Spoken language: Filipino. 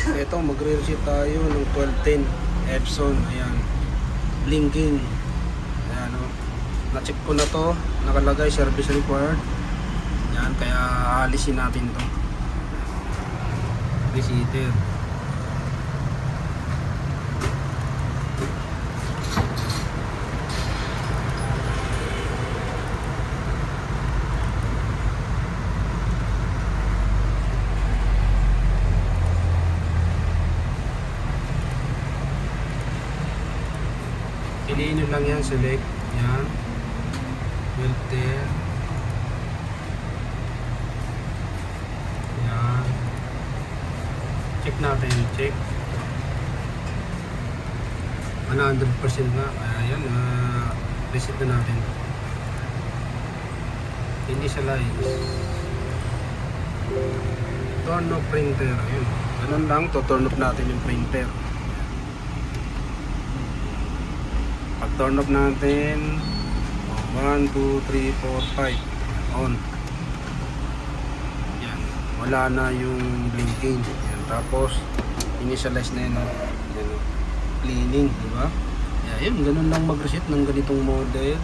Ito, magre-reset tayo ng 1210 Epson. Ayan. Blinking. Ayan, o. Na-check ko na to. Nakalagay service required. Ayan, kaya alisin natin to. Reseater. Piliin nyo lang yan, select yan, filter yan, check natin, check 100% na, ayan, reset na natin, initialize, turn off printer, ayun, ganun lang, turn off natin yung printer. Pag turn off natin 1, 2, 3, 4, 5 on. Yan. Wala na yung blinking. Yan. Tapos initialize na yun. Yan. Cleaning, diba? Yan. Ganun lang mag-reset ng ganitong model.